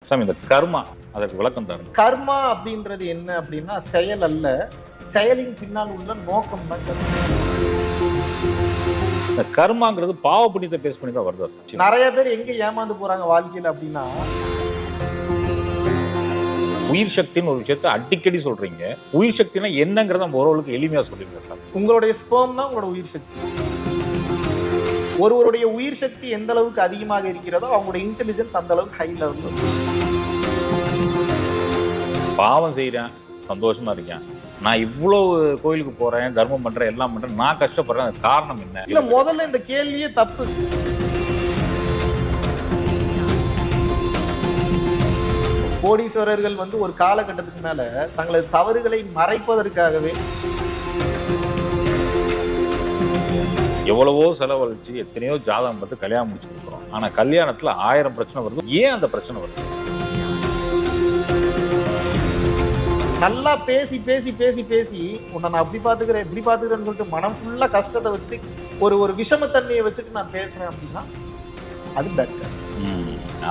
சாமி, இந்த கர்மா அதற்கு விளக்கம் தாருங்க. கர்மா அப்படின்றது என்ன அப்படின்னா செயல் அல்ல, செயலின் பின்னால் உள்ள நோக்கம் தான் கர்மா. இந்த கர்மாங்கிறது பாவ புண்ணியத்தை பேஸ் பண்ணி தான் வருதா சார்? நிறைய பேர் எங்க ஏமாந்து போறாங்க வாழ்க்கையில அப்படின்னா, உயிர் சக்தின்னு ஒரு விஷயத்த அடிக்கடி சொல்றீங்க. உயிர் சக்தினா என்னங்கிறத நம்ம ஓரளவுக்கு எளிமையா சொல்லிருங்க சார். உங்களுடைய ஸ்பெர்ம் தான் உங்களோட உயிர் சக்தி. ஒருவருடைய உயிர் சக்தி எந்த அளவுக்கு அதிகமாக இருக்கிறதோ அவங்களுடைய இன்டெலிஜென்ஸ் அந்த அளவுக்கு ஹை லெவல். பாவம் செய்யறேன், சந்தோஷமா இருக்கேன், நான் இவ்வளவு கோயிலுக்கு போறேன், தர்மம் பண்றேன், எல்லாம் பண்றேன், நான் கஷ்டப்படுறேன், அது காரணம் என்ன? இல்ல, முதல்ல இந்த கேள்வியே தப்பு. கோடீஸ்வரர்கள் ஒரு காலகட்டத்துக்கு மேல தங்களது தவறுகளை மறைப்பதற்காகவே எவ்வளவோ செலவழிச்சு எத்தனையோ ஜாதகம் பார்த்து கல்யாணம் முடிச்சு கொடுக்குறோம். ஆனா கல்யாணத்துல 1000 பிரச்சனை வருது. ஏன் அந்த பிரச்சனை வருது? நல்லா பேசி பேசி பேசி பேசி உன்னை நான் அப்படி பாத்துக்கிறேன் இப்படி பாத்துக்கிறேன்னு சொல்லிட்டு மனம் ஃபுல்லா கஷ்டத்தை வச்சுட்டு ஒரு விஷமத்தன்மையை வச்சுட்டு நான் பேசுறேன் அப்படின்னா அது பெட்டர்.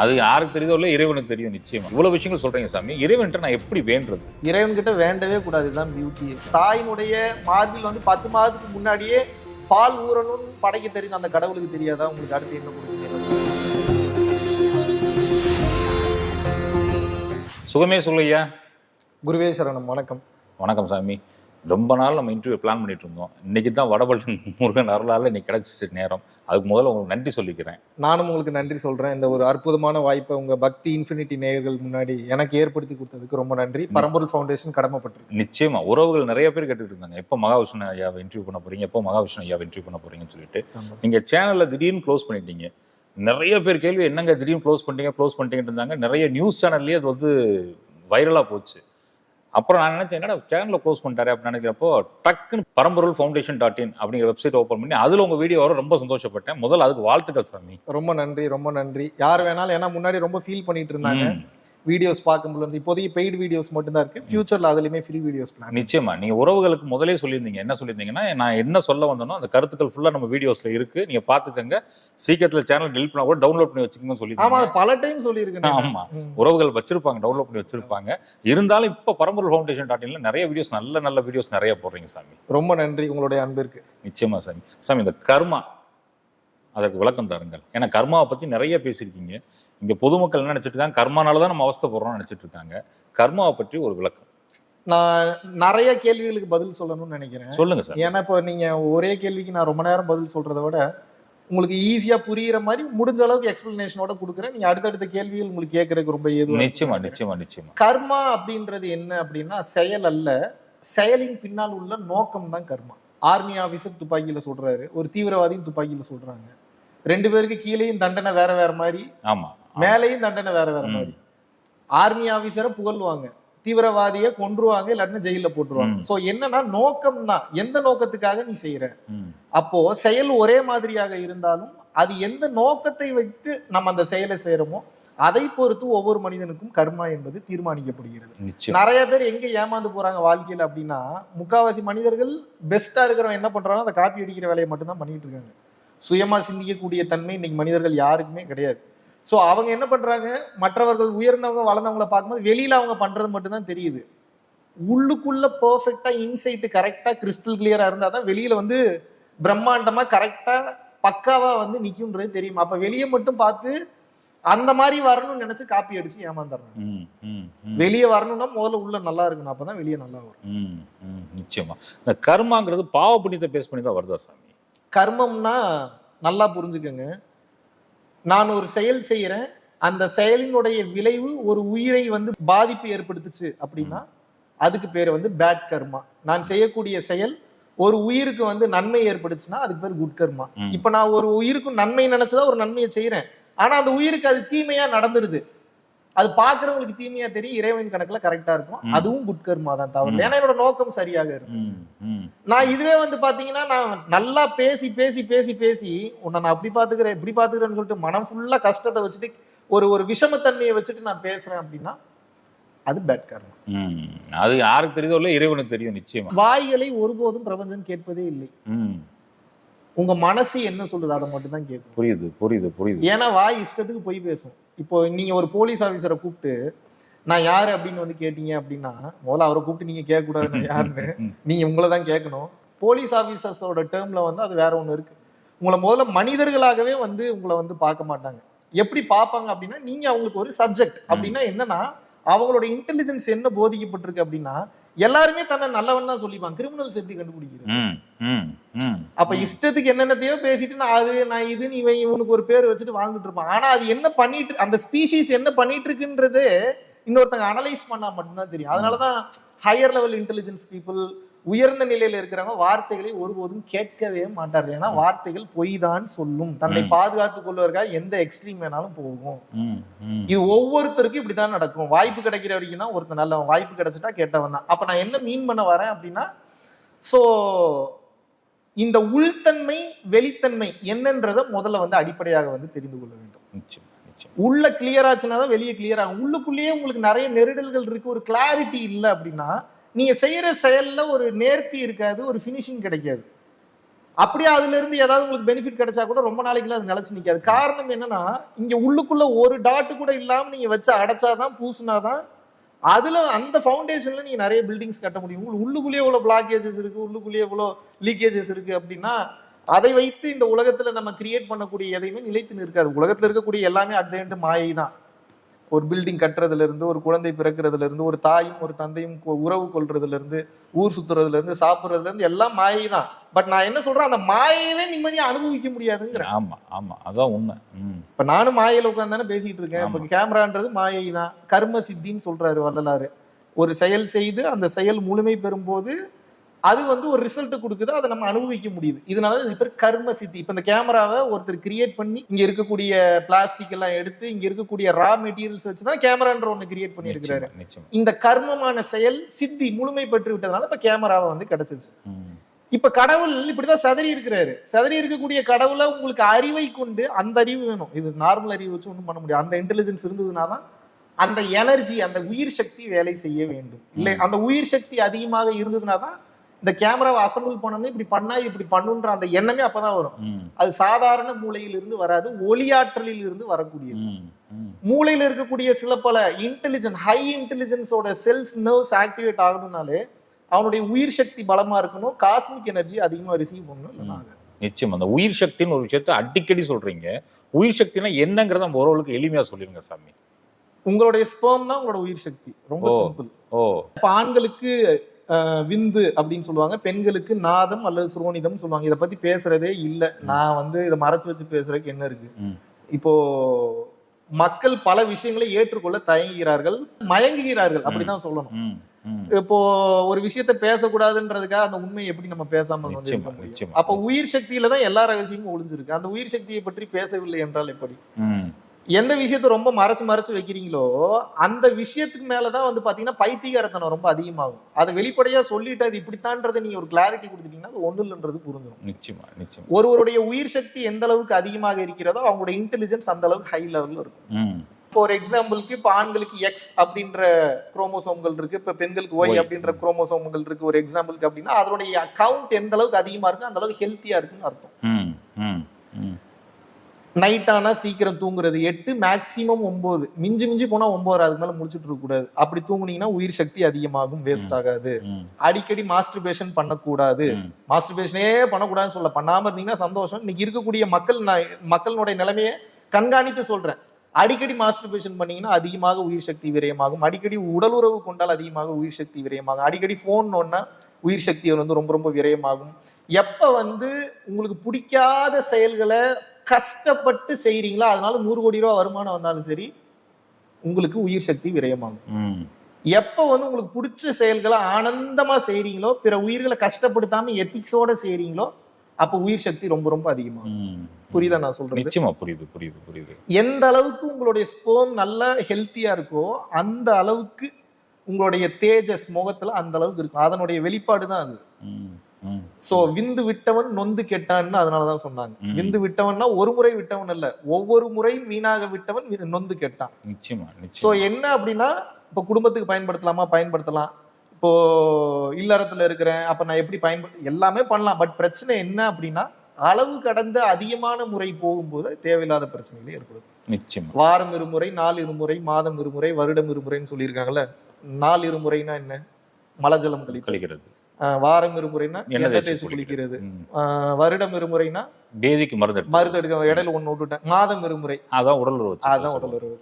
அது யாருக்கு தெரியுதோ இல்லை, இறைவனுக்கு தெரியும். நிச்சயமா இவ்வளவு விஷயங்கள் சொல்றீங்க சாமி. இறைவன்கிட்ட நான் எப்படி வேண்டது? இறைவன் கிட்ட வேண்டவே கூடாது. இதுதான் பியூட்டி. தாயினுடைய மார்பில் 10 மாதத்துக்கு முன்னாடியே பால் ஊறணும்னு படைக்க தெரியும் அந்த கடவுளுக்கு தெரியாதா? உங்களுக்கு அடுத்து என்ன கொடுக்குறது? சுகமே சொல்லையா. குருவே சரணம். வணக்கம். வணக்கம் சாமி. ரொம்ப நாள் நம்ம இன்டர்வியூ பிளான் பண்ணிட்டு இருந்தோம். இன்னைக்கு தான் வடபழனி முருகன் அருளால் இன்னைக்கு கிடைச்சிச்சு நேரம். அதுக்கு முதல்ல உங்களுக்கு நன்றி சொல்லிக்கிறேன். நானும் உங்களுக்கு நன்றி சொல்றேன். இந்த ஒரு அற்புதமான வாய்ப்பை உங்க பக்தி இன்ஃபினிட்டி நேயர்கள் முன்னாடி எனக்கு ஏற்படுத்தி கொடுத்ததுக்கு ரொம்ப நன்றி. பரம்பொருள் ஃபவுண்டேஷன் கடமைப்பட்டிருக்கு. நிச்சயமா உறவுகள் நிறைய பேர் கேட்டுட்டு இருந்தாங்க, எப்போ மகாவிஷ்ணு ஐயாவை இன்டர்வியூ பண்ண போறீங்க, எப்போ மகாவிஷ்ணு ஐயாவை இன்டர்வியூ பண்ண போறீங்கன்னு சொல்லிட்டு. நீங்க சேனல்ல திடீர்னு க்ளோஸ் பண்ணிட்டீங்க. நிறைய பேர் கேள்வி, என்னங்க திடீர்னு க்ளோஸ் பண்ணிட்டீங்கன்னு இருந்தாங்க. நிறைய நியூஸ் சேனல்லேயே அது வைரலா போச்சு. அப்புறம் நான் நினைச்சேன், என்னடா சேனலை க்ளோஸ் பண்ணிட்டாரு அப்படின்னு நினைக்கிறப்போ டக்குன்னு பரம்பொருள் ஃபவுண்டேஷன் .in அப்படிங்கிற வெப்சைட் ஓப்பன் பண்ணி அதில் உங்கள் வீடியோ வர ரொம்ப சந்தோஷப்பட்டேன். முதல்ல அதுக்கு வாழ்த்துக்கள் சாமி. ரொம்ப நன்றி, ரொம்ப நன்றி. யார் வேணாலும், ஏன்னா முன்னாடி ரொம்ப ஃபீல் பண்ணிட்டு இருந்தாங்க வீடியோஸ் பார்க்க முடியல. இப்போதைக்கு பெய்டு வீடியோஸ் மட்டும் தான் இருக்கு. ஃபியூச்சர்ல அதுலயுமே ஃப்ரீ வீடியோஸ் பிளான். நிச்சயமா நீங்க உறவுகளுக்கு முதலே சொல்லியிருந்தீங்க. என்ன சொல்லியிருந்தீங்கன்னா, நான் என்ன சொல்ல வந்தனோ அந்த கருத்துக்கள் ஃபுல்லா நம்ம வீடியோஸ்ல இருக்கு, நீங்க பாத்துக்கங்க. சீக்கிரத்துல சேனல் டெலிட் பண்ணா கூட டவுன்லோட் பண்ணி வச்சுக்கணும்னு சொல்லி. ஆமா, பல டைம் சொல்லியிருக்கேன். ஆமா, உறவுகள் வச்சிருப்பாங்க, டவுன்லோட் பண்ணி வச்சிருப்பாங்க. இருந்தாலும் இப்ப பரம்பொருள் ஃபவுண்டேஷன் .inல நிறைய வீடியோஸ், நல்ல வீடியோஸ் நிறைய போடுறீங்க சாமி. ரொம்ப நன்றி உங்களுடைய அன்பிற்கு. நிச்சயமா சாமி. சாமி, இந்த கர்மா அதற்கு விளக்கம் தாருங்கள். ஏன்னா கர்மாவை பத்தி நிறைய பேசியிருக்கீங்க. இங்க பொதுமக்கள் என்ன நினைச்சிட்டு இருக்காங்க, கர்மானாலதான் நம்ம அவஸ்தைப்படுறோம்னு நினைச்சிட்டு இருக்காங்க. கர்மாவை பற்றி ஒரு விளக்கம். நான் நிறைய கேள்விகளுக்கு பதில் சொல்லணும்னு நினைக்கிறேன். சொல்லுங்க சார். ஏன்னா இப்போ நீங்க ஒரே கேள்விக்கு நான் ரொம்ப நேரம் பதில் சொல்றதை விட உங்களுக்கு ஈஸியா புரியுற மாதிரி முடிஞ்ச அளவுக்கு எக்ஸ்பிளனேஷனோட கொடுக்குறேன். நீங்க அடுத்தடுத்த கேள்விகள் உங்களுக்கு கேட்கறதுக்கு ரொம்ப ஏதுவா. நிச்சயமா. கர்மா அப்படின்றது என்ன அப்படின்னா செயல் அல்ல, செயலின் பின்னால் உள்ள நோக்கம் தான் கர்மா. ஆர்மி ஆபீசர் துப்பாக்கியில சொல்றாரு, ஒரு தீவிரவாதியும் துப்பாக்கியில சொல்றாங்க. 2 பேருக்கு கீழேயும் தண்டனை வேற வேற மாதிரி, ஆமா, மேலேயும் தண்டனை வேற வேற மாதிரி. ஆர்மி ஆபீசரை புகழ்வாங்க, தீவிரவாதியை கொன்றுவாங்க, இல்லாட்டினா ஜெயில போட்டுருவாங்க. சோ என்னன்னா நோக்கம் தான், எந்த நோக்கத்துக்காக நீ செய்யற. அப்போ செயல் ஒரே மாதிரியாக இருந்தாலும் அது எந்த நோக்கத்தை வைத்து நம்ம அந்த செயலை செய்யறோமோ அதை பொறுத்து ஒவ்வொரு மனிதனுக்கும் கர்மா என்பது தீர்மானிக்கப்படுகிறது. நிறைய பேர் எங்க ஏமாந்து போறாங்க வாழ்க்கையில அப்படின்னா, முக்காவாசி மனிதர்கள் பெஸ்டா இருக்கிறவங்க என்ன பண்றாங்க, அதை காப்பி அடிக்கிற வேலையை மட்டும்தான் பண்ணிட்டு இருக்காங்க. சுயமா சிந்திக்கக்கூடிய தன்மை இன்னைக்கு மனிதர்கள் யாருக்குமே கிடையாது. சோ அவங்க என்ன பண்றாங்க, மற்றவர்கள் உயர்ந்தவங்க வளர்ந்தவங்களை பார்க்கும்போது வெளியில அவங்க பண்றது மட்டும்தான் தெரியுது. உள்ளுக்குள்ள பெர்ஃபெக்டா இன்சைட் கரெக்டா கிறிஸ்டல் கிளியரா இருந்தாதான் வெளியில பிரம்மாண்டமா கரெக்டா பக்காவா நிக்கும்ன்றது தெரியும். அப்ப வெளியே மட்டும் பார்த்து அந்த மாதிரி வரணும்னு நினைச்சு காப்பி அடிச்சு ஏமாந்துடுறாங்க. வெளியே வரணும்னா முதல்ல உள்ள நல்லா இருக்கணும், அப்பதான் வெளியே நல்லா வரும். நிச்சயமா இந்த கர்மாங்கிறது பாவ புண்ணியத்தை பேஸ் பண்ணி தான் வருதா சாமி? கர்மம்னா நல்லா புரிஞ்சுக்கங்க, நான் ஒரு செயல் செய்யறேன், அந்த செயலினுடைய விளைவு ஒரு உயிரை பாதிப்பு ஏற்படுத்துச்சு அப்படின்னா அதுக்கு பேரு பேட் கர்மா. நான் செய்யக்கூடிய செயல் ஒரு உயிருக்கு நன்மை ஏற்படுச்சுன்னா அதுக்கு பேர் குட் கர்மா. இப்ப நான் ஒரு உயிருக்கு நன்மை நினைச்சதா ஒரு நன்மையை செய்யறேன், ஆனா அந்த உயிருக்கு அது தீமையா நடந்துருது. அது பாக்குறவங்களுக்கு தீமையா தெரியும், இறைவன் கணக்குல கரெக்டா இருக்கும், அதுவும் குட் கர்மா தான், தவறு. ஏன்னா என்னோட நோக்கம் சரியாக இருக்கும். நான் இதுவே பாத்தீங்கன்னா, நான் நல்லா பேசி பேசி பேசி பேசி உன்னை நான் அப்படி பாத்துக்கிறேன் இப்படி பாத்துக்கிறேன்னு சொல்லிட்டு மனம் ஃபுல்லா கஷ்டத்தை வச்சுட்டு ஒரு விஷமத்தன்மையை வச்சுட்டு நான் பேசுறேன் அப்படின்னா அது பேட் கர்மா. அது யாருக்கு தெரியுதோ இல்லை, இறைவனுக்கு தெரியும். நிச்சயமா வாய்களை ஒருபோதும் பிரபஞ்சம் கேட்பதே இல்லை. உங்க மனசு என்ன சொல்லுது அதை மட்டும் தான் கேட்கும். புரியுது புரியுது புரியுது. ஏன்னா வாய் இஷ்டத்துக்கு போய் பேசும். இப்போ நீங்க ஒரு போலீஸ் ஆபீசரை கூப்பிட்டு நான் யாரு அப்படின்னு வந்து கேட்டீங்க அப்படின்னா, முதல்ல அவரை கூப்பிட்டு நீங்க கேட்க கூடாது நான் யாருன்னு, நீங்க உங்களை தான் கேட்கணும். போலீஸ் ஆபீசர்ஸோட டேர்ம்ல வந்து அது வேற ஒண்ணு இருக்கு. உங்களை முதல்ல மனிதர்களாகவே வந்து உங்களை வந்து பார்க்க மாட்டாங்க. எப்படி பார்ப்பாங்க அப்படின்னா, நீங்க அவங்களுக்கு ஒரு சப்ஜெக்ட் அப்படின்னா என்னன்னா, அவங்களோட இன்டெலிஜென்ஸ் என்ன போதிக்கப்பட்டிருக்கு அப்படின்னா, எல்லாருமே தன்னை நல்லவன் தான் சொல்லிப்பாங்க. கிரிமினல்ஸ் எப்படி கண்டுபிடிக்கிறது? அப்ப இஷ்டத்துக்கு என்னென்னத்தையோ பேசிட்டு நான் இதுன்னு இவனுக்கு ஒரு பேர் வச்சுட்டு வாழ்ந்துட்டு இருப்பான். ஆனா அது என்ன பண்ணிட்டு, அந்த ஸ்பீஷீஸ் என்ன பண்ணிட்டு இருக்குன்றது இன்னொருத்தங்க அனலைஸ் பண்ணா மட்டும்தான் தெரியும். அதனாலதான் ஹையர் லெவல் இன்டெலிஜென்ஸ் பீப்புள், உயர்ந்த நிலையில இருக்கிறவங்க வார்த்தைகளை ஒருபோதும் கேட்கவே மாட்டார்கள். ஏன்னா வார்த்தைகள் பொய் தான் சொல்லும். தன்னை பாதுகாத்துக் கொள்வதற்காக எந்த எக்ஸ்ட்ரீம் வேணாலும் போகும். இது ஒவ்வொருத்தருக்கும் இப்படிதான் நடக்கும். வாய்ப்பு கிடைக்கிற வரைக்கும் தான் ஒருத்தர் நல்லவன், வாய்ப்பு கிடைச்சிட்டா கேட்டவன் தான். அப்ப நான் என்ன மீன் பண்ண வரேன் அப்படின்னா, சோ இந்த உள்தன்மை வெளித்தன்மை என்னன்றத முதல்ல வந்து அடிப்படையாக வந்து தெரிந்து கொள்ள வேண்டும். உள்ள கிளியர் ஆச்சுன்னா தான் வெளியே கிளியர் ஆகும். உள்ளுக்குள்ளேயே உங்களுக்கு நிறைய நெருடல்கள் இருக்கு, ஒரு கிளாரிட்டி இல்லை அப்படின்னா நீங்க செய்யற செயல்ல ஒரு நேர்த்தி இருக்காது, ஒரு பினிஷிங் கிடைக்காது. அப்படியே அதுல இருந்து ஏதாவது உங்களுக்கு பெனிஃபிட் கிடைச்சா கூட ரொம்ப நாளைக்குள்ள அது நிலைச்சு நிக்காது. காரணம் என்னன்னா, இங்க உள்ளுக்குள்ள ஒரு டாட்டு கூட இல்லாம நீங்க வச்சு அடைச்சாதான், பூசினாதான் அதுல அந்த ஃபவுண்டேஷன்ல நீங்க நிறைய பில்டிங்ஸ் கட்ட முடியும். உங்களுக்கு உள்ளுக்குள்ளேயே எவ்வளவு பிளாக்கேஜஸ் இருக்கு, உள்ளுக்குள்ளேயே எவ்வளவு லீக்கேஜஸ் இருக்கு அப்படின்னா, அதை வைத்து இந்த உலகத்துல நம்ம கிரியேட் பண்ணக்கூடிய எதையுமே நிலைத்து நிற்காது. உலகத்துல இருக்கக்கூடிய எல்லாமே அட் தி எண்ட் மாயை தான். ஒரு பில்டிங் கட்டுறதுல இருந்து, ஒரு குழந்தை பிறக்கிறதுல இருந்து, ஒரு தாயும் ஒரு தந்தையும் உறவு கொள்றதுல இருந்து, ஊர் சுத்துறதுல இருந்து, சாப்பிடுறதுல இருந்து எல்லாம் மாயை தான். பட் நான் என்ன சொல்றேன், அந்த மாயையவே நிம்மதியா அனுபவிக்க முடியாதுங்கிற. ஆமா ஆமா, அதான் உண்மை. இப்ப நானும் மாயையில உட்கார்ந்தானே பேசிட்டு இருக்கேன். இப்ப கேமரான்றது மாயை தான். கர்ம சித்தின்னு சொல்றாரு வள்ளலாறு. ஒரு செயல் செய்து அந்த செயல் முழுமை பெறும்போது அது வந்து ஒரு ரிசல்ட் கொடுக்குது, அதை நம்ம அனுபவிக்க முடியுது. இதனால இது பேர் கர்ம சித்தி. இப்ப இந்த கேமராவை ஒருத்தர் கிரியேட் பண்ணி இங்க இருக்கக்கூடிய பிளாஸ்டிக் எல்லாம் எடுத்து இங்க இருக்கக்கூடிய ரா மெட்டீரியல்ஸ் வச்சுதான் கேமரான்ற ஒண்ணு கிரியேட் பண்ணி இருக்கிறாரு. இந்த கர்மமான செயல் சித்தி முழுமை பெற்று விட்டதுனால இப்ப கேமராவை வந்து கிடைச்சிச்சு. இப்ப கடவுள் இப்படிதான் சதறி இருக்கிறாரு. சதறி இருக்கக்கூடிய கடவுளை உங்களுக்கு அறிவை கொண்டு, அந்த அறிவு வேணும். இது நார்மல் அறிவு வச்சு ஒன்றும் பண்ண முடியாது. அந்த இன்டெலிஜென்ஸ் இருந்ததுனாதான் அந்த எனர்ஜி, அந்த உயிர் சக்தி வேலை செய்ய வேண்டும். இல்லை அந்த உயிர் சக்தி அதிகமாக இருந்ததுனாதான் இந்த கேமராவை அசம்பிள் பண்ணணும், இப்படி பண்ணா இப்படி பண்ணுன்ற அந்த எண்ணமே அப்பதான் வரும். அது சாதாரண மூளையிலிருந்து வராது, ஒளியாற்றலில் இருந்து வரக்கூடியது. மூளையில இருக்கக்கூடிய சில பல இன்டெலிஜென்ஸ், ஹை இன்டெலிஜென்ஸோட செல்ஸ் நர்வ்ஸ் ஆக்டிவேட் ஆகணும்னாலே அவனுடைய உயிர் சக்தி பலமா இருக்கணும், காஸ்மிக் எனர்ஜி அதிகமா ரிசீவ் பண்ணணும். நிச்சயம் அந்த உயிர் சக்தின்னு ஒரு விஷயத்த அடிக்கடி சொல்றீங்க. உயிர் சக்தினா என்னங்கிறத நம்ம ஓரளவுக்கு எளிமையா சொல்லிருங்க சாமி. உங்களுடைய ஸ்பெர்ம் தான் உங்களோட உயிர் சக்தி. ரொம்ப சிம்பிள். இப்ப ஆண்களுக்கு விந்து அப்படின்னு சொல்லுவாங்க, பெண்களுக்கு நாதம் அல்லது சுரோனிதம் சொல்லுவாங்க. இதை பத்தி பேசுறதே இல்லை. நான் வந்து இதை மறைச்சு வச்சு பேசுறதுக்கு என்ன இருக்கு? இப்போ மக்கள் பல விஷயங்களை ஏற்றுக்கொள்ள தயங்குகிறார்கள், மயங்குகிறார்கள், அப்படிதான் சொல்லணும். இப்போ ஒரு விஷயத்த பேசக்கூடாதுன்றதுக்காக அந்த உண்மையை எப்படி நம்ம பேசாம வந்து இருக்க முடியும்? அப்ப உயிர் சக்தியில தான் எல்லா ரகசியமும் ஒளிஞ்சிருக்கு. அந்த உயிர் சக்தியை பற்றி பேசவில்லை என்றால் எப்படி? எந்த விஷயத்த ரொம்ப மறைச்சு வைக்கிறீங்களோ அந்த விஷயத்துக்கு மேலதான் வந்து பாத்தீங்கன்னா பைத்தியகாரத்தனம் ரொம்ப அதிகமாகும். அதை வெளிப்படையா சொல்லிட்டு அது இப்படித்தான்றதை நீங்க ஒரு கிளாரிட்டி கொடுத்துட்டீங்கன்னா அது ஒண்ணு இல்லைன்றது புரிஞ்சிடும். நிச்சயமா. ஒருவருடைய உயிர் சக்தி எந்த அளவுக்கு அதிகமாக இருக்கிறதோ அவங்களுடைய இன்டெலிஜென்ஸ் அந்த அளவுக்கு ஹை லெவல்ல இருக்கும். இப்போ ஒரு எக்ஸாம்பிளுக்கு, இப்ப ஆண்களுக்கு எக்ஸ் அப்படின்ற குரோமோசோம்கள் இருக்கு, இப்ப பெண்களுக்கு ஒய் அப்படின்ற குரோமோசோம்கள் இருக்கு. ஒரு எக்ஸாம்பிளுக்கு அப்படின்னா அதனுடைய அக்கவுண்ட் எந்த அளவுக்கு அதிகமா இருக்கு அந்த அளவுக்கு ஹெல்த்தியா இருக்குன்னு அர்த்தம். நைட் ஆனா சீக்கிரம் தூங்குறது 8, மேக்சிமம் 9, மிஞ்சி போனா 9, அதுக்கு மேல முடிச்சுட்டு இருக்க கூடாது. அப்படி தூங்குனீங்கன்னா உயிர் சக்தி அதிகமாகும், வேஸ்ட் ஆகாது. அடிக்கடி மாஸ்டர்பேஷன் பண்ணக்கூடாது. மாஸ்டர்பேஷனே பண்ணக்கூடாதுன்னு சொல்ல, பண்ணாம இருந்தீங்கன்னா சந்தோஷம். இன்னைக்கு இருக்கக்கூடிய மக்களுடைய நிலைமையை கண்காணித்து சொல்றேன். அடிக்கடி மாஸ்டர்பேஷன் பண்ணீங்கன்னா அதிகமாக உயிர் சக்தி விரயமாகும். அடிக்கடி உடல் உறவு கொண்டால் அதிகமாக உயிர் சக்தி விரயமாகும். அடிக்கடி போன் ஒன்னா உயிர் சக்தி வந்து ரொம்ப ரொம்ப விரயமாகும். எப்ப வந்து உங்களுக்கு பிடிக்காத செயல்களை கஷ்டப்பட்டு செய்யறீங்களோ, அதனால 100 கோடி ரூபாய் வருமானம் வந்தாலும் சரி உங்களுக்கு உயிர் சக்தி விரயமாகும். எப்ப வந்து உங்களுக்கு பிடிச்ச செயல்களை ஆனந்தமா செய்யறீங்களோ, பிற உயிர்களை கஷ்டப்படுத்தாம எத்திக்ஸோட செய்யறீங்களோ, அப்ப உயிர் சக்தி ரொம்ப ரொம்ப அதிகமாகும். புரியுதா நான் சொல்றேன்? நிச்சயமா புரியுது. எந்த அளவுக்கு உங்களுடைய ஸ்பெர்ம் நல்லா ஹெல்த்தியா இருக்கோ அந்த அளவுக்கு உங்களுடைய தேஜஸ் முகத்துல அந்த அளவுக்கு இருக்கும். அதனுடைய வெளிப்பாடு தான் அது. சோ விந்து விட்டவன் நொந்து கெட்டான்னு அதனாலதான் சொன்னாங்க. விந்து விட்டவன்னா ஒரு முறை விட்டவன் அல்ல, ஒவ்வொரு முறையும் வீணாக விட்டவன் நொந்து கெட்டான். நிச்சயமா. சோ என்ன அப்படின்னா, இப்ப குடும்பத்துக்கு பயன்படுத்தலாம். இப்போ இல்லறத்துல இருக்கிறேன், அப்ப நான் எப்படி எல்லாமே பண்ணலாம். பட் பிரச்சனை என்ன அப்படின்னா, அளவு கடந்த அதிகமான முறை போகும்போது தேவையில்லாத பிரச்சனைகள் ஏற்படும். நிச்சயமா. வாரம் இருமுறை, நாள் இருமுறை, மாதம் இருமுறை, வருடம் இருமுறைன்னு சொல்லியிருக்காங்கல்ல. நாள் இருமுறைனா என்ன? மலஜலம் கழிக்கிறது. வாரம் இருமுறைனா எண்ணெய் தேய்ச்சி குளிக்கிறது. வருடம் இருமுறைனா பேதிக்கு மருந்து எடுக்க. இடையில ஒண்ணு விட்டுட்டேன். மாதம் இருமுறை, அதான் உடல் உறவு. அதான் உடல் உறவு.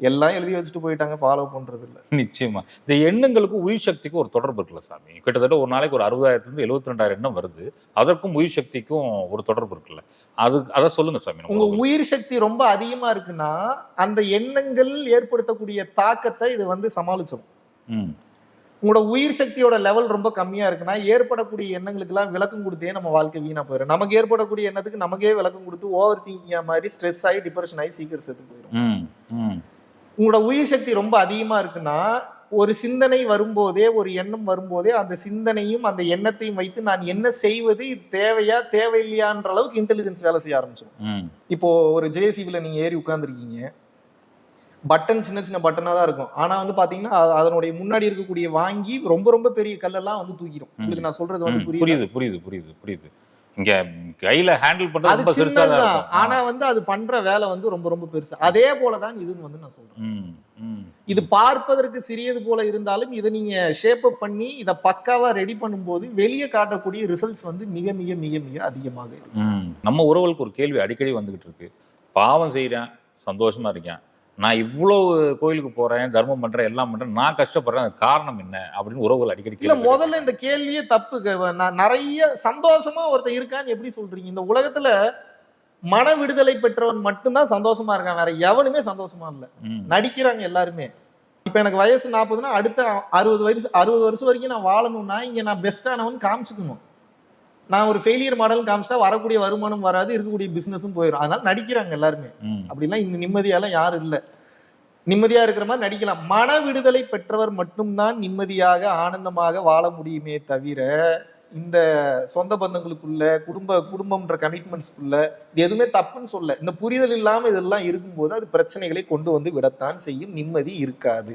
எல்லாம் எழுதி வச்சுட்டு போயிட்டாங்க, ஃபாலோ பண்றது இல்ல. நிச்சயமா. இந்த எண்ணங்களுக்கு உயிர் சக்திக்கும் ஒரு தொடர்பு இருக்குல்ல சாமி? கிட்டத்தட்ட ஒரு நாளைக்கு ஒரு 60,000 72,000 எண்ணம் வருது. அதற்கும் உயிர் சக்திக்கும் ஒரு தொடர்பு இருக்குல்ல, அதை சொல்லுங்க சாமி. உங்க உயிர் சக்தி ரொம்ப அதிகமா இருக்குன்னா அந்த எண்ணங்கள் ஏற்படுத்தக்கூடிய தாக்கத்தை இது வந்து சமாளிச்சிடும். உங்களோட உயிர் சக்தியோட லெவல் ரொம்ப கம்மியா இருக்குன்னா ஏற்படக்கூடிய எண்ணங்களுக்கு எல்லாம் விளக்கம் கொடுத்தே நம்ம வாழ்க்கை வீணா போயிடும். நமக்கு ஏற்படக்கூடிய எண்ணத்துக்கு நமக்கே விளக்கம் கொடுத்து ஓவர் திங்கிங் மாதிரி ஸ்ட்ரெஸ் ஆகி டிப்ரெஷன் ஆகி சீக்கிரம் செத்து போயிடும். உங்களோட உயிர் சக்தி ரொம்ப அதிகமா இருக்குன்னா ஒரு சிந்தனை வரும்போதே, ஒரு எண்ணம் வரும்போதே அந்த சிந்தனையும் அந்த எண்ணத்தையும் வைத்து நான் என்ன செய்வது, இது தேவையா தேவையில்லையான்ற அளவுக்கு இன்டெலிஜென்ஸ் வேலை செய்ய ஆரம்பிச்சிடும். இப்போ ஒரு ஜேசிபில நீங்க ஏறி உட்கார்ந்துருக்கீங்க, பட்டன் சின்ன சின்ன பட்டனா தான் இருக்கும். ஆனா வந்து பாத்தீங்கன்னா அதனுடைய முன்னாடி இருக்கக்கூடிய வாங்கி ரொம்ப ரொம்ப பெரிய கல்லெல்லாம் வந்து தூக்கிடும். உங்களுக்கு நான் சொல்றது வந்து புரியுது. இங்க கையில ஹேண்டில் பண்றது ரொம்ப சிறுசா தான் இருக்கும். ஆனா வந்து அது பண்ற வேலை வந்து ரொம்ப ரொம்ப பெருசு. அதே போலதான் இதுன்னு வந்து நான் சொல்றேன். இது பார்ப்பதற்கு சிறியது போல இருந்தாலும் இதை நீங்க ஷேப் அப் பண்ணி இதை பக்காவா ரெடி பண்ணும்போது வெளியே காட்டக்கூடிய ரிசல்ட்ஸ் வந்து மிக மிக மிக மிக அதிகமாக இருக்கும். நம்ம உறவுகளுக்கு ஒரு கேள்வி அடிக்கடி வந்துகிட்டு இருக்கு. பாவம் செய்யறேன், சந்தோஷமா இருக்கேன், நான் இவ்வளவு கோயிலுக்கு போறேன், தர்மம் பண்றேன், எல்லாம் பண்றேன், நான் கஷ்டப்படுறேன், காரணம் என்ன அப்படின்னு உறவுகள் அடிக்கடி இல்ல. முதல்ல இந்த கேள்வியே தப்பு. நிறைய சந்தோஷமா ஒருத்தர் இருக்கான்னு எப்படி சொல்றீங்க? இந்த உலகத்துல மன விடுதலை பெற்றவன் மட்டும்தான் சந்தோஷமா இருக்கான், வேற எவனுமே சந்தோஷமா இல்ல. நடிக்கிறாங்க எல்லாருமே. இப்ப எனக்கு வயசு 40னா அடுத்த 60 வருஷம் வரைக்கும் நான் வாழணும்னா இங்க நான் பெஸ்டானவன் காமிச்சுக்கணும். நான் ஒரு ஃபெயிலியர் மாடல் காமிச்சிட்டா வரக்கூடிய வருமானம் வராது, இருக்கக்கூடிய பிசினஸும் போயிடும். அதனால நடிக்கிறாங்க எல்லாருமே. அப்படிலாம் இந்த நிம்மதியால யாரும் இல்லை. நிம்மதியா இருக்கிற மாதிரி நடிக்கலாம். மன விடுதலை பெற்றவர் மட்டும்தான் நிம்மதியாக ஆனந்தமாக வாழ முடியுமே தவிர இந்த சொந்த பந்தங்களுக்குள்ள குடும்பம்ன்ற கமிட்மெண்ட்ஸ்க்குள்ள இது எதுவுமே தப்புன்னு சொல்ல. இந்த புரிதல் இல்லாம இதெல்லாம் இருக்கும்போது அது பிரச்சனைகளை கொண்டு வந்து விடத்தான் செய்யும். நிம்மதி இருக்காது.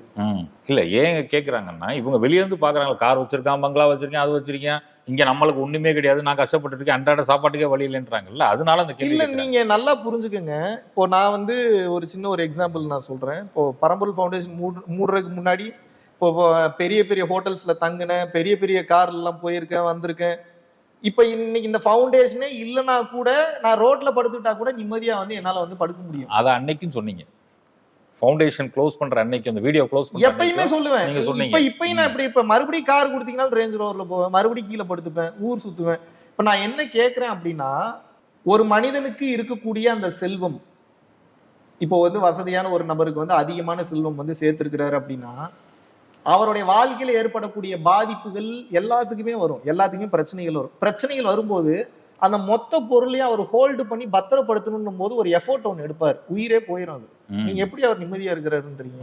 இல்ல ஏன் கேக்குறாங்கன்னா, இவங்க வெளியே இருந்து பாக்குறாங்க, கார் வச்சிருக்கான், பங்களா வச்சிருக்கேன், அது வச்சிருக்கேன், இங்க நம்மளுக்கு ஒண்ணுமே கிடையாது, நான் கஷ்டப்பட்டு இருக்கேன், அன்றாட சாப்பாட்டுக்கே வழி இல்லைன்றாங்கல்ல, அதனால அந்த இல்ல. நீங்க நல்லா புரிஞ்சுக்கங்க. இப்போ நான் வந்து ஒரு சின்ன ஒரு எக்ஸாம்பிள் நான் சொல்றேன். இப்போ பரம்பொருள் ஃபவுண்டேஷன் மூடுறதுக்கு முன்னாடி இப்போ பெரிய பெரிய ஹோட்டல்ஸ்ல தங்கினேன், பெரிய பெரிய கார்ல எல்லாம் போயிருக்கேன், வந்திருக்கேன். இப்ப இன்னைக்கு இந்த ஃபவுண்டேஷனே இல்லைன்னா கூட நான் ரோட்ல படுத்துட்டா கூட நிம்மதியா வந்து என்னால வந்து படுக்க முடியும். அதை அன்னைக்கும் சொன்னீங்க. ஃபவுண்டேஷன் க்ளோஸ் பண்ற அன்னைக்கு அந்த வீடியோ க்ளோஸ் பண்ற எப்பயுமே சொல்லுவேன். இப்பயும் நான் இப்படி மறுபடியும் கார் கொடுத்தீங்கன்னா ரேஞ்ச் ரோவர்ல போவேன், மறுபடியும் கீழே படுத்துப்பேன், ஊர் சுத்துவேன். இப்ப நான் என்ன கேட்கிறேன் அப்படின்னா, ஒரு மனிதனுக்கு இருக்கக்கூடிய அந்த செல்வம், இப்போ வந்து வசதியான ஒரு நபருக்கு வந்து அதிகமான செல்வம் வந்து சேர்த்திருக்கிறாரு அப்படின்னா அவருடைய வாழ்க்கையில ஏற்படக்கூடிய பாதிப்புகள் எல்லாத்துக்குமே வரும், எல்லாத்துக்குமே பிரச்சனைகள் வரும். பிரச்சனைகள் வரும்போது அந்த மொத்த பொருளையும் அவர் ஹோல்டு பண்ணி பத்திரப்படுத்தணும் போது ஒரு எஃபோர்ட் ஒன்று எடுப்பார், உயிரே போயிடும். அது நீங்க எப்படி அவர் நிம்மதியா இருக்கிறாருன்றீங்க?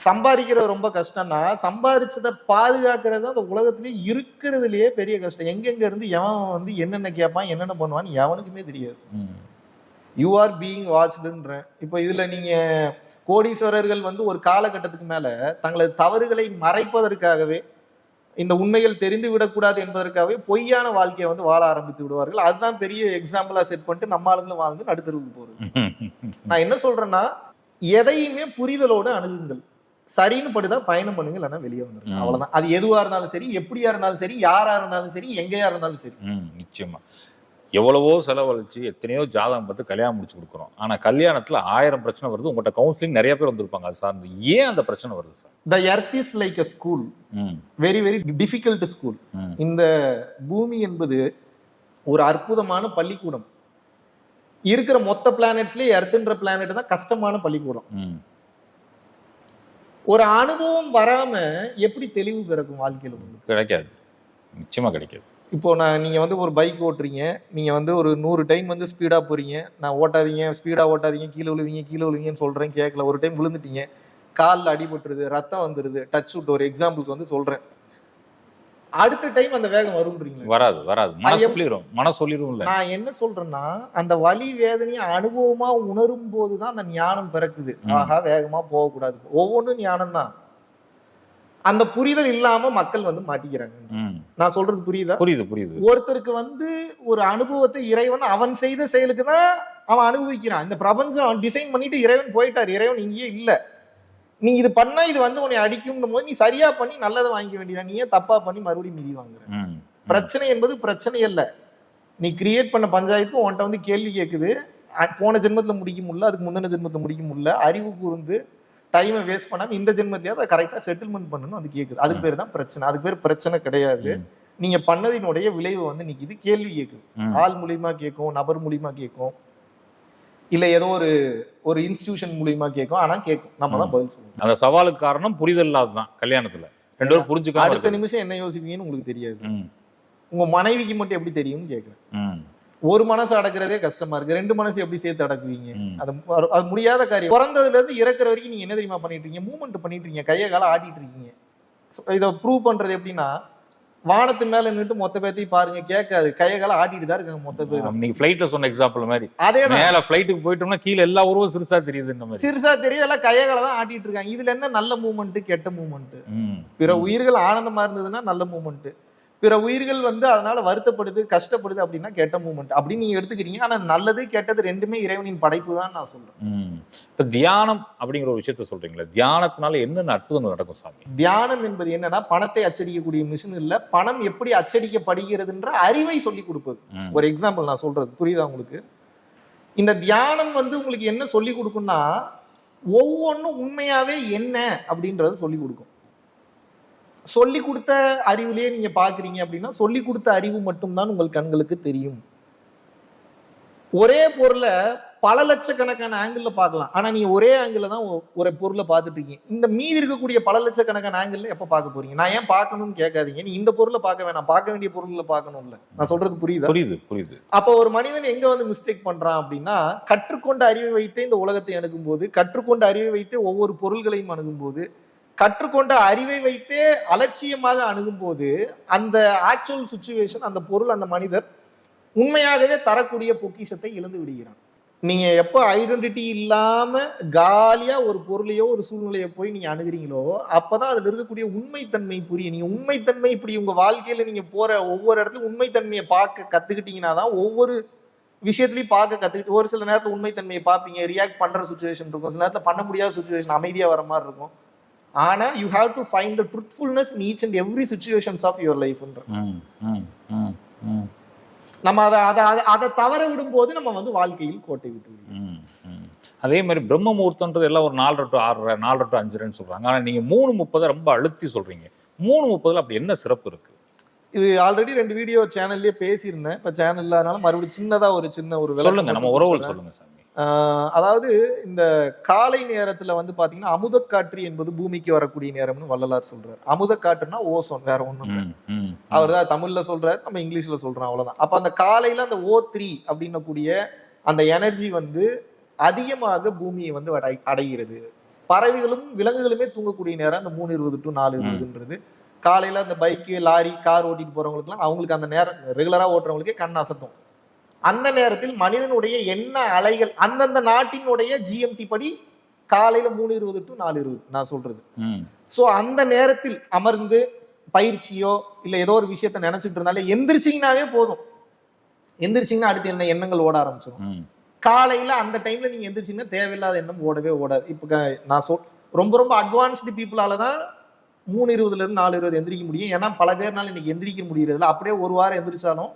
சம்பாதிக்கிறது ரொம்ப கஷ்டம்னா சம்பாதிச்சதை பாதுகாக்கிறது அந்த உலகத்திலேயே இருக்கிறதுலயே பெரிய கஷ்டம். எங்கெங்க இருந்து எவன் வந்து என்னென்ன கேட்பான், என்னென்ன பண்ணுவான்னு எவனுக்குமே தெரியாது. யூ ஆர் பீயிங் வாட்ச்டுன்றேன். இப்போ இதுல நீங்க கோடீஸ்வரர்கள் வந்து ஒரு காலகட்டத்துக்கு மேல தங்களது தவறுகளை மறைப்பதற்காகவே, இந்த உண்மைகள் தெரிந்து விடக்கூடாது என்பதற்காகவே பொய்யான வாழ்க்கையை வந்து வாழ ஆரம்பித்து விடுவார்கள். அதுதான் பெரிய எக்ஸாம்பிளா செட் பண்ணிட்டு நம்ம ஆளுங்களும் வாழ்ந்து நடுத்தருவுக்கு போறது. நான் என்ன சொல்றேன்னா, எதையுமே புரிதலோடு அணுகுங்கள். சரின்னு படுதா பயணம் பண்ணுங்க, இல்லைன்னா வெளியே வந்துருங்க. அவ்வளவுதான். அது எதுவா இருந்தாலும் சரி, எப்படியா இருந்தாலும் சரி, யாரா இருந்தாலும் சரி, எங்கேயா இருந்தாலும் சரி. நிச்சயமா. எவ்வளவோ செலவழிச்சு எத்தனையோ ஜாதகம் பார்த்து கல்யாணம் முடிச்சு கொடுக்குறோம். ஆனா கல்யாணத்துல 1000 பிரச்சனை வருது. உங்கள்கிட்ட கவுன்சிலிங் நிறைய பேர் வந்திருப்பாங்க. அது சார்ந்து ஏன் அந்த பிரச்சனை வருது sir? The earth is like a school, very very difficult school. இந்த பூமி என்பது ஒரு அற்புதமான பள்ளிக்கூடம். இருக்கிற மொத்த பிளானட்ஸ்லயே எர்த்ன்ற பிளானட் தான் கஷ்டமான பள்ளிக்கூடம். ஒரு அனுபவம் வராம எப்படி தெளிவு பிறக்கும் வாழ்க்கையில? கிடைக்காது, நிச்சயமா கிடைக்காது. இப்போ நீங்க வந்து ஒரு பைக் ஓட்டுறீங்க, நீங்க வந்து ஒரு 100 டைம் வந்து ஸ்பீடா போறீங்க. நான் ஓட்டாதீங்க, ஸ்பீடா ஓட்டாதீங்க, கீழே விழுவீங்கன்னு சொல்றேன், கேட்கல. ஒரு டைம் விழுந்துட்டீங்க, காலில் அடிபட்டுருது, ரத்தம் வந்துருது, டச் விட்டு ஒரு எக்ஸாம்பிளுக்கு வந்து சொல்றேன். அடுத்த டைம் அந்த வேகம் வரும்ன்றீங்க? வராது. மன சொல்லிரும். நான் என்ன சொல்றேன்னா, அந்த வலி வேதனையை அனுபவமா உணரும் போதுதான் அந்த ஞானம் பிறக்குது. ஆகா, வேகமா போகக்கூடாது. ஒவ்வொன்றும் ஞானம் தான். அந்த புரிதல் இல்லாம மக்கள் வந்து மாட்டிக்கிறாங்க. நான் சொல்றது புரியுதா? புரியுது. ஒருத்தருக்கு வந்து ஒரு அனுபவத்தை இறைவன் அவன் செய்த செயலுக்கு தான் அவன் அனுபவிக்கிறான். இந்த பிரபஞ்சம் டிசைன் பண்ணிட்டு இறைவன் போயிட்டார். இறைவன் இங்கேயே இல்ல. நீ இது பண்ணா இது வந்து உன்னை அடிக்கும் போது நீ சரியா பண்ணி நல்லதை வாங்கிக்க வேண்டியதான். நீ ஏன் தப்பா பண்ணி மறுபடியும் மிதி வாங்குற? பிரச்சனை என்பது பிரச்சனை அல்ல. நீ கிரியேட் பண்ண பஞ்சாயத்து உன்கிட்ட வந்து கேள்வி கேட்குது. போன ஜென்மத்துல முடிக்க முடியல, அதுக்கு முந்தின ஜென்மத்துல முடிக்க முடியல, அறிவு கூர்ந்து டைமை வேஸ்ட் பண்ணாம இந்த ஜென்மத்திலேயே அதை கரெக்டா செட்டில்மெண்ட் பண்ணணும் அது கேட்குது. அதுக்கு பேர் தான் பிரச்சனை. அதுக்கு பேர் பிரச்சனை கிடையாது. நீங்க பண்ணதினுடைய விளைவு வந்து நிக்குது. கேள்வி கேட்குது. ஆள் மூலியமா கேட்கும், நபர் மூலியமா கேட்கும், இல்ல ஏதோ ஒரு இன்ஸ்டிடியூஷன் மூலியமா கேட்கும். ஆனா கேட்கும். நம்ம தான் பதில் சொல்லணும். அந்த சவாலுக்கு காரணம் புரிதல் இல்லாததான். கல்யாணத்துல 2 பேரும் புரிஞ்சுக்காம அடுத்த நிமிஷம் என்ன யோசிப்பீங்கன்னு உங்களுக்கு தெரியாது. உங்க மனைவிக்கு மட்டும் எப்படி தெரியும்னு கேட்குறேன். ஒரு மனசு அடக்குறதே கஷ்டமா இருக்கு. 2 மனசு எப்படி சேர்த்து அடக்குவீங்க? அது முடியாத காரியம். பிறந்ததுல இருந்து இறக்குற வரைக்கும் நீங்க என்ன தெரியுமா பண்ணிட்டு இருக்கீங்க? மூவ்மெண்ட் பண்ணிட்டு இருக்கீங்க, கையை கால ஆட்டிட்டு இருக்கீங்க. இதை ப்ரூவ் பண்றது எப்படின்னா, வானத்து மேல நின்று மொத்த பேர்த்தையும் பாருங்க, கேட்காது, கையை கால ஆட்டிட்டு தான் இருக்காங்க மொத்த பேரும். நீங்க ஃபிளைட்ல சொன்ன எக்ஸாம்பிள் மாதிரி அதே மேல ஃபிளைட்டுக்கு போயிட்டோம்னா கீழே எல்லா உருவம் சிறுசா தெரியுது. சிறுசா தெரியுது, எல்லாம் கையை கால தான் ஆட்டிட்டு இருக்காங்க. இதுல என்ன நல்ல மூவ்மெண்ட், கெட்ட மூவ்மெண்ட்? பிற உயிர்கள் ஆனந்தமா இருந்ததுன்னா நல்ல மூவ்மெண்ட், பிற உயிர்கள் வந்து அதனால வருத்தப்படுது, கஷ்டப்படுது அப்படின்னா கெட்ட மூவ்மெண்ட் அப்படின்னு நீங்க எடுத்துக்கிறீங்க. ஆனா நல்லது கெட்டது ரெண்டுமே இறைவனின் படைப்பு தான் நான் சொல்றேன். இப்ப தியானம் அப்படிங்கிற ஒரு விஷயத்த சொல்றீங்களா? தியானத்தினால என்னென்ன அற்புதங்கள் நடக்கும் சாமி? தியானம் என்பது என்னன்னா, பணத்தை அச்சடிக்கக்கூடிய மிஷின் இல்ல, பணம் எப்படி அச்சடிக்கப்படுகிறதுன்ற அறிவை சொல்லி கொடுப்பது. ஒரு எக்ஸாம்பிள் நான் சொல்றது புரியுதா உங்களுக்கு? இந்த தியானம் வந்து உங்களுக்கு என்ன சொல்லி கொடுக்கும்னா, ஒவ்வொன்றும் உண்மையாவே என்ன அப்படின்றத சொல்லி கொடுக்கும். சொல்லி கொடுத்த அறிவிலேயே நீங்க பாக்குறீங்க அப்படின்னா, சொல்லி கொடுத்த அறிவு மட்டும்தான் உங்கள் கண்களுக்கு தெரியும். ஒரே பொருளை பல லட்சக்கணக்கான ஆங்கிள் பார்க்கலாம். ஆனா நீங்க ஒரே ஆங்கிள் தான் ஒரு பொருளை பார்த்துட்டு இருக்கீங்க. இந்த மீதி இருக்கக்கூடிய பல லட்சக்கணக்கான ஆங்கிள் எப்ப பார்க்க போறீங்க? நான் ஏன் பார்க்கணும்னு கேட்காதீங்க. நீ இந்த பொருளை பார்க்க வேணாம், பார்க்க வேண்டிய பொருள்ல பார்க்கணும்ல. நான் சொல்றது புரியுதா? புரியுது. அப்ப ஒரு மனிதன் எங்க வந்து மிஸ்டேக் பண்றான் அப்படின்னா, கற்றுக்கொண்ட அறிவை வைத்தே இந்த உலகத்தை அணுகும் போது, கற்றுக்கொண்ட அறிவை வைத்தே ஒவ்வொரு பொருள்களையும் அணுகும் போது, கற்றுக்கொண்ட அறிவை வைத்தே அலட்சியமாக அணுகும் போது, அந்த ஆக்சுவல் சிச்சுவேஷன், அந்த பொருள், அந்த மனிதர் உண்மையாகவே தரக்கூடிய பொக்கிஷத்தை இழந்து விடுகிறான். நீங்க எப்ப ஐடென்டிட்டி இல்லாம காலியா ஒரு பொருளையோ ஒரு சூழ்நிலையை போய் நீங்க அணுகிறீங்களோ, அப்பதான் அதுல இருக்கக்கூடிய உண்மைத்தன்மை புரியும். நீங்க உண்மைத்தன்மை இப்படி உங்க வாழ்க்கையில நீங்க போற ஒவ்வொரு இடத்துலயும் உண்மைத்தன்மையை பார்க்க கத்துக்கிட்டீங்கன்னா தான் ஒவ்வொரு விஷயத்துலயும் பார்க்க கத்துக்கிட்டு, ஒரு சில நேரத்துல உண்மைத்தன்மையை பார்ப்பீங்க, ரியாக்ட் பண்ற சுச்சுவேஷன் இருக்கும், சில நேரத்துல பண்ண முடியாத சுச்சுவேஷன், அமைதியா வர மாதிரி இருக்கும். ஆனா you have to find the truthfulness in each and every situations of your life. நம்ம அதை தவற விடும் போது நம்ம வந்து வாழ்க்கையில் கோட்டை விட்டு. அதே மாதிரி பிரம்ம முகூர்த்தம்ன்றது எல்லாம் ஒரு 4 to 6, 4 to 5 சொல்றாங்க. ஆனா நீங்க 3:30 ரொம்ப அழுத்தி சொல்றீங்க. 3:30 அப்படி என்ன சிறப்பு இருக்கு? இது ஆல்ரெடி 2 வீடியோ சேனல்லயே பேசியிருந்தேன். இப்ப சேனல் இல்லாதனால மறுபடியும் சின்னதா ஒரு சொல்லுங்க, நம்ம உறவுகள் சொல்லுங்க சாமி. அதாவது இந்த காலை நேரத்துல வந்து பாத்தீங்கன்னா, அமுதக்காற்று என்பது பூமிக்கு வரக்கூடிய நேரம்னு வள்ளலார் சொல்றாரு. அமுதக்காற்றுனா ஓசோன், வேற ஒண்ணும். அவர் தான் தமிழ்ல சொல்றாரு, நம்ம இங்கிலீஷ்ல சொல்றோம், அவ்வளவுதான். அப்ப அந்த காலையில அந்த O3 அப்படின்னக்கூடிய அந்த எனர்ஜி வந்து அதிகமாக பூமியை வந்து அடைகிறது. பறவைகளும் விலங்குகளுமே தூங்கக்கூடிய நேரம் அந்த 3:20 to 4:20ன்றது. காலையில அந்த பைக்கு, லாரி, கார் ஓட்டிட்டு போறவங்களுக்குலாம் அவங்களுக்கு அந்த நேரம் ரெகுலரா ஓட்டுறவங்களுக்கே கண் அசத்தும். அந்த நேரத்தில் மனிதனுடைய எண்ண அலைகள் அந்தந்த நாட்டினுடைய ஜிஎம்டி படி காலையில 3:20 to 4:20 நான் சொல்றது. சோ அந்த நேரத்தில் அமர்ந்து பயிற்சியோ இல்ல ஏதோ ஒரு விஷயத்த நினைச்சிட்டு இருந்தாலே எந்திரிச்சிங்கனாவே போதும். எந்திரிச்சிங்கன்னா அடுத்து என்ன எண்ணங்கள் ஓட ஆரம்பிச்சிடும். காலையில அந்த டைம்ல நீங்க எந்திரிச்சிங்கன்னா தேவையில்லாத எண்ணம் ஓடவே ஓடாது. இப்ப நான் ரொம்ப ரொம்ப அட்வான்ஸ்டு பீப்புளால தான் 3:20 இருந்து 4:20 எந்திரிக்க முடியும். ஏன்னா பல பேர்னால இன்னைக்கு எந்திரிக்க முடியறதுல அப்படியே ஒரு வாரம் எந்திரிச்சாலும்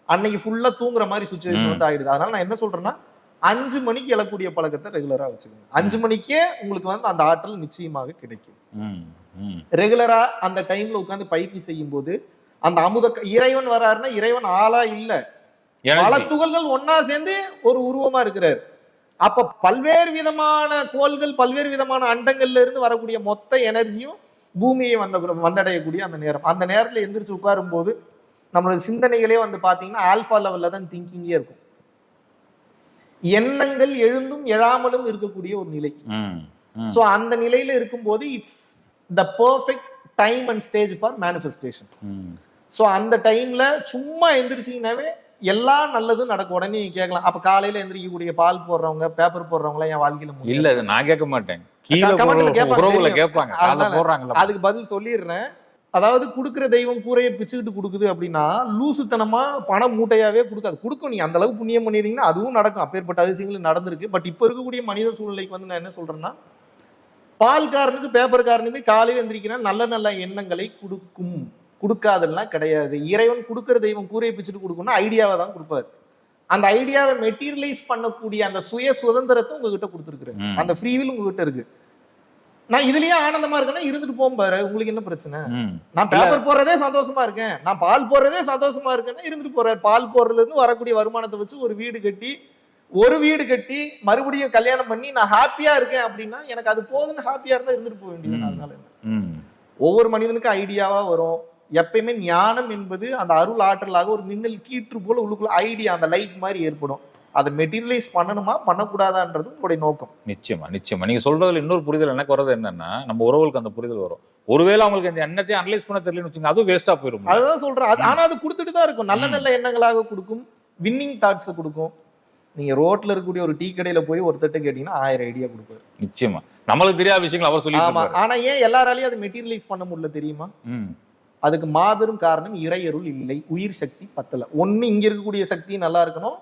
அன்னைக்கு ஃபுல்லா தூங்குற மாதிரி சுச்சுவேஷன் வந்து ஆயிடுது. அதனால நான் என்ன சொல்றேன்னா, 5 மணிக்கு எழக்கூடிய பழக்கத்தை ரெகுலரா வச்சுக்கோங்க. 5 மணிக்கே உங்களுக்கு வந்து அந்த ஆற்றல் நிச்சயமாக கிடைக்கும். ரெகுலரா அந்த டைம்ல உட்கார்ந்து பயிற்சி செய்யும் போது அந்த இறைவன் வராருன்னா இறைவன் ஆளா இல்ல, பல துகள்கள் ஒன்னா சேர்ந்து ஒரு உருவமா இருக்கிறார். அப்ப பல்வேறு விதமான கோள்கள், பல்வேறு விதமான அண்டங்கள்ல இருந்து வரக்கூடிய மொத்த எனர்ஜியும் பூமியை வந்தடையக்கூடிய அந்த நேரம். அந்த நேரத்துல எந்திரிச்சு உட்காரும் போது நம்மளோட சிந்தனைகளே வந்து பாத்தீங்கன்னா ஆல்பா லெவல்ல தான் திங்கிங்கே இருக்கும். எண்ணங்கள் எழுந்தும் எழாமலும் இருக்கக்கூடிய ஒரு நிலை. சோ அந்த நிலையில இருக்கும்போது it's the perfect time and stage for manifestation. So அந்த டைம்ல சும்மா எந்திரிச்சிங்கனாவே எல்லா நல்லதும் நடக்கும். உடனே நீங்க கேட்கலாம், அப்ப காலையில எந்திரிக்கக்கூடிய பால் போடுறவங்க, பேப்பர் போடுறவங்க என் வாழ்க்கையில இல்ல, நான் கேட்க மாட்டேன், அதுக்கு பதில் சொல்லிடுறேன். அதாவது கொடுக்குற தெய்வம் கூரையை பிச்சுக்கிட்டு கொடுக்குது அப்படின்னா லூசுத்தனமா பணம் மூட்டையாவே கொடுக்காது. கொடுக்கும், நீங்க அந்த அளவுக்கு புண்ணியம் பண்ணிருந்தீங்கன்னா அதுவும் நடக்கும். அப்பேற்பட்ட அதிசயங்கள் நடந்திருக்கு. பட் இப்ப இருக்கக்கூடிய மனித சூழ்நிலைக்கு வந்து நான் என்ன சொல்றேன்னா, பால்காரனுக்கு பேப்பர்காரனுக்கு காலையில் எந்திரிக்கிறேன் நல்ல நல்ல எண்ணங்களை கொடுக்கும், கொடுக்காதெல்லாம் கிடையாது. இறைவன் கொடுக்குற தெய்வம் கூரையை பிச்சுட்டு கொடுக்கணும்னா ஐடியாவை தான் கொடுப்பாரு. அந்த ஐடியாவை மெட்டீரியலைஸ் பண்ணக்கூடிய அந்த சுய சுதந்திரத்தை உங்ககிட்ட கொடுத்துருக்குறேன். அந்த ஃப்ரீவில் உங்ககிட்ட இருக்கு. நான் இதுலயே ஆனந்தமா இருக்கேன்னா இருந்துட்டு போகும்பாரு, உங்களுக்கு என்ன பிரச்சனை? நான் பேப்பர் போடுறதே சந்தோஷமா இருக்கேன், நான் பால் போடுறதே சந்தோஷமா இருக்கேன்னா இருந்துட்டு போறாரு. பால் போடுறதுல இருந்து வரக்கூடிய வருமானத்தை வச்சு ஒரு வீடு கட்டி மறுபடியும் கல்யாணம் பண்ணி நான் ஹாப்பியா இருக்கேன் அப்படின்னா எனக்கு அது போதுன்னு ஹாப்பியா இருந்தா இருந்துட்டு போக வேண்டியது. அதனால ஒவ்வொரு மனிதனுக்கும் ஐடியாவா வரும். எப்பயுமே ஞானம் என்பது அந்த அருள் ஆற்றலாக ஒரு மின்னல் கீற்று போல உள்ளுக்குள்ள ஐடியா அந்த லைட் மாதிரி ஏற்படும். அதை மெட்டீரியலைஸ் பண்ணணுமா பண்ணக்கூடாதான்றது உங்களுடைய நோக்கம். நிச்சயமா நிச்சயமா. நீங்க சொல்றதுல இன்னொரு புரிதல் எனக்கு வர்றது என்னன்னா, நம்ம உறவுகளுக்கு அந்த புரிதல் வரும். ஒருவேளை அவங்களுக்கு அந்த எண்ணத்தையும் அனலைஸ் பண்ண தெரியலன்னு வச்சுங்க, அதுவும் வேஸ்டா போயிடும். அதுதான் சொல்றேன். ஆனா அது கொடுத்துட்டு தான் இருக்கும். நல்ல நல்ல எண்ணங்களாக கொடுக்கும், வின்னிங் தாட்ஸ் கொடுக்கும். நீங்க ரோட்ல இருக்கக்கூடிய ஒரு டீ கடையில போய் ஒருத்தட்ட கேட்டீங்கன்னா 1000 ஐடியா கொடுப்பாரு. நிச்சயமா நம்மளுக்கு தெரியாத விஷயங்கள் அவர் சொல்லி. ஆனா ஏன் எல்லாராலையும் அதை மெட்டீரியலைஸ் பண்ண முடியல தெரியுமா? அதுக்கு மாபெரும் காரணம் இறையருள் இல்லை, உயிர் சக்தி பத்தல. ஒண்ணு இங்க இருக்கக்கூடிய சக்தி நல்லா இருக்கணும்,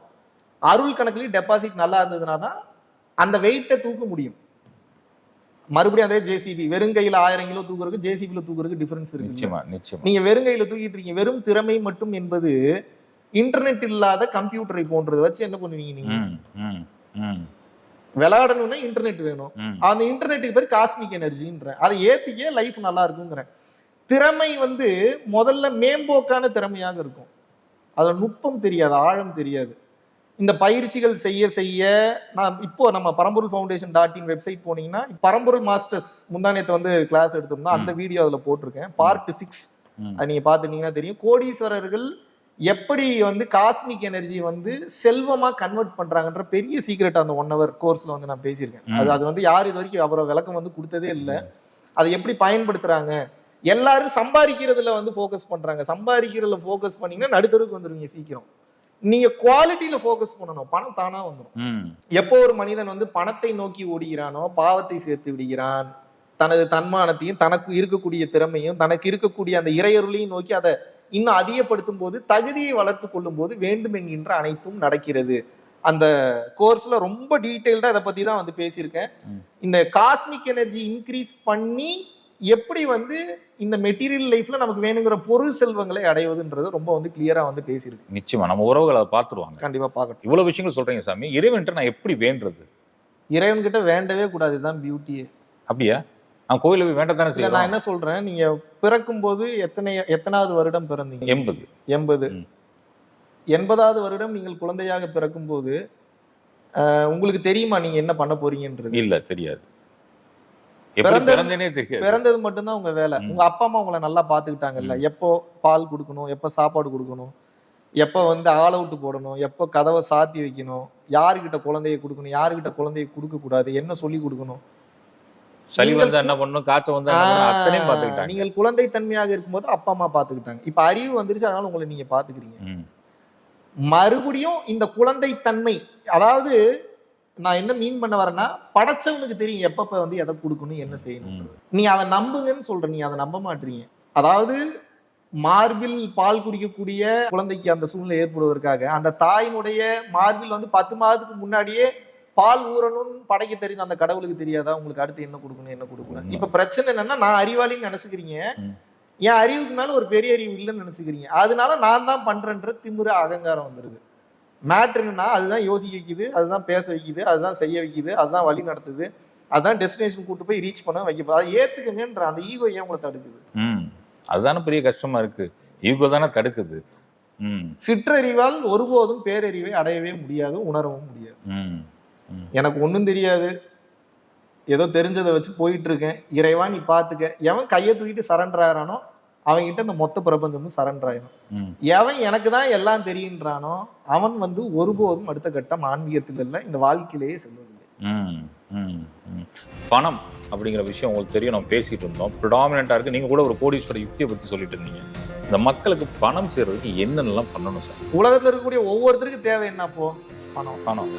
அருள் கணக்குலயும் டெபாசிட் நல்லா இருந்ததுனா தான் அந்த வெயிட்டை தூக்க முடியும். மறுபடியும் அதே ஜேசிபி வெறுங்கையில 1000 கிலோ தூக்குறதுக்கு ஜேசிபில தூக்குறதுக்கு டிஃபரன்ஸ் இருக்கு. நிச்சயமா நிச்சயமா. நீங்க வெறுங்கையில தூக்கிட்டு இருக்கீங்க. வெறும் திறமை மட்டும் என்பது இன்டர்நெட் இல்லாத கம்ப்யூட்டரை போன்றதை வச்சு என்ன பண்ணுவீங்க நீங்க? விளையாடணும்னா இன்டர்நெட் வேணும். அந்த இன்டர்நெட்டுக்கு பேர் காஸ்மிக் எனர்ஜின்ற. அதை ஏத்திக்க லைஃப் நல்லா இருக்குங்கிற திறமை வந்து முதல்ல மேம்போக்கான திறமையாக இருக்கும். அதுல நுட்பம் தெரியாது, ஆழம் தெரியாது. இந்த பயிற்சிகள் செய்ய செய்ய நான் இப்போ நம்ம பரம்பொருள் ஃபவுண்டேஷன்.in வெப்சைட் போனீங்கன்னா பரம்பொருள் மாஸ்டர்ஸ் முந்தானத்தை வந்து கிளாஸ் எடுத்தோம்னா அந்த வீடியோ அதுல போட்டிருக்கேன். பார்ட் 6 அது நீங்க பாத்துட்டீங்கன்னா தெரியும். கோடீஸ்வரர்கள் எப்படி வந்து காஸ்மிக் எனர்ஜி வந்து செல்வமா கன்வெர்ட் பண்றாங்கன்ற பெரிய சீக்ரெட் அந்த 1 hour கோர்ஸ்ல வந்து நான் பேசியிருக்கேன். அது வந்து யார் இது வரைக்கும் அவரை விளக்கம் வந்து கொடுத்ததே இல்லை. அதை எப்படி பயன்படுத்துறாங்க, எல்லாரும் சம்பாதிக்கிறதுல வந்து ஃபோக்கஸ் பண்றாங்க. சம்பாதிக்கிறதுல ஃபோக்கஸ் பண்ணீங்கன்னா நடுத்தருக்கு வந்துருவீங்க சீக்கிரம். நீங்க குவாலிட்டியில ஃபோக்கஸ் பண்ணணும், பணம் தானா வந்துடும். எப்போ ஒரு மனிதன் வந்து பணத்தை நோக்கி ஓடுகிறானோ பாவத்தை சேர்த்து விடுகிறான். தனது தன்மானத்தையும் தனக்கு இருக்கக்கூடிய திறமையும் தனக்கு இருக்கக்கூடிய அந்த இறையருளையும் நோக்கி அதை இன்னும் அதிகப்படுத்தும் போது தகுதியை வளர்த்து கொள்ளும் போது வேண்டும் என்கின்ற அனைத்தும் நடக்கிறது. அந்த கோர்ஸ்ல ரொம்ப டீடைல்டா இதை பத்தி தான் வந்து பேசியிருக்கேன். இந்த காஸ்மிக் எனர்ஜி இன்க்ரீஸ் பண்ணி எப்படி வந்து இந்த மெட்டீரியல் லைஃப்ல நமக்கு வேணுங்கிற பொருள் செல்வங்களை அடைவதுன்றது ரொம்ப வந்து கிளியரா வந்து பேசியிருக்கு. நிச்சயமா நம்ம உறவுகள் அதை பார்த்துருவாங்க. கண்டிப்பா பார்க்கட்டும். இவ்வளவு விஷயங்கள் சொல்றீங்க சாமி. இறைவன்கிட்ட நான் எப்படி வேண்டது? இறைவன் கிட்ட வேண்டவே கூடாது, இதுதான் பியூட்டியே. அப்படியா? நான் கோயில போய் வேண்டத்தானே செய்யணும். நான் என்ன சொல்றேன், நீங்க பிறக்கும் போது எத்தனாவது வருடம் பிறந்தீங்க? 80. 80வது வருடம் நீங்கள் குழந்தையாக பிறக்கும் போது உங்களுக்கு தெரியுமா நீங்க என்ன பண்ண போறீங்கன்றது? இல்ல, தெரியாது. பிறந்தது மட்டும்தான் உங்க வேலை. உங்க அப்பா அம்மா உங்களை நல்லா பாத்துக்கிட்டாங்கல்ல. எப்போ பால் கொடுக்கணும், எப்போ சாப்பாடு கொடுக்கணும், எப்போ வந்து ஆல் அவுட் போடணும், எப்போ கதவை சாத்தி வைக்கணும், யாருக்கிட்ட குழந்தைய கொடுக்கணும், யாருக்கிட்ட குழந்தைய கொடுக்க கூடாது, என்ன சொல்லி கொடுக்கணும், சளி வந்தா என்ன பண்ணணும், காய்ச்சல் வந்தா அத்தனையும் பாத்துக்கிட்டாங்க. நீங்கள் குழந்தை தன்மையாக இருக்கும்போது அப்பா அம்மா பாத்துக்கிட்டாங்க. இப்ப அறிவு வந்துருச்சு, அதனால உங்களை நீங்க பாத்துக்கிறீங்க. மறுபடியும் இந்த குழந்தை தன்மை, அதாவது நான் என்ன மீன் பண்ண வரேன்னா, படைச்சவனுக்கு தெரியும் எப்பப்ப வந்து எதை கொடுக்கணும் என்ன செய்யணும். நீ அதை நம்புங்கன்னு சொல்ற, நீ அதை நம்ப மாட்டீங்க. அதாவது மார்பில் பால் குடிக்கக்கூடிய குழந்தைக்கு அந்த சூழ்நிலை ஏற்படுவதற்காக அந்த தாயினுடைய மார்பில் வந்து 10 மாதத்துக்கு முன்னாடியே பால் ஊறணும்னு படைக்க தெரிஞ்ச அந்த கடவுளுக்கு தெரியாதா உங்களுக்கு அடுத்து என்ன கொடுக்கணும் என்ன கொடுக்கணும்? இப்ப பிரச்சனை என்னன்னா, நான் அறிவாளின்னு நினைச்சுக்கிறீங்க, என் அறிவுக்கு மேல ஒரு பெரிய அறிவு இல்லைன்னு நினைச்சுக்கிறீங்க. அதனால நான் தான் பண்றேன்ற திமிர அகங்காரம் வந்துருது. மேட்ருன்னா அதுதான் யோசிக்க வைக்குது, அதுதான் பேச வைக்குது, அதுதான் செய்ய வைக்குது, அதுதான் வழி நடத்துது, அதுதான் டெஸ்டினேஷன் கூட்டு போய் ரீச் பண்ண வைக்க. அதை ஏத்துக்கங்கன்ற அந்த ஈகோ ஏன் உங்களை தடுக்குது? அதுதானே பெரிய கஷ்டமா இருக்கு. ஈகோ தானே தடுக்குது. சிற்றறிவால் ஒருபோதும் பேரறிவை அடையவே முடியாது, உணரவும் முடியாது. எனக்கு ஒண்ணும் தெரியாது, ஏதோ தெரிஞ்சதை வச்சு போயிட்டு இருக்கேன், இறைவா நீ பாத்துக்க. எவன் கையை தூக்கிட்டு சரண்டர் ஆகிறானோ அவன் கிட்ட இந்த மொத்த பிரபஞ்சமும் சரண்டர் ஆயிடும். எவன் எனக்கு தான் எல்லாம் தெரியுன்றானோ அவன் வந்து ஒருபோதும் அடுத்த கட்டம் ஆன்மீகத்தில் இல்லை, இந்த வாழ்க்கையிலேயே செல்வதில்லை. பணம் அப்படிங்கிற விஷயம் உங்களுக்கு தெரியும், நம்ம பேசிட்டு இருந்தோம். ப்ரிடாமினண்டா இருக்கு. நீங்க கூட ஒரு கோடீஸ்வர யுக்தியை பத்தி சொல்லிட்டு இருந்தீங்க. இந்த மக்களுக்கு பணம் சேர்றதுக்கு என்னென்னலாம் பண்ணணும் சார்? உலகத்துல இருக்கக்கூடிய ஒவ்வொருத்தருக்கும் தேவை என்ன? பணம்.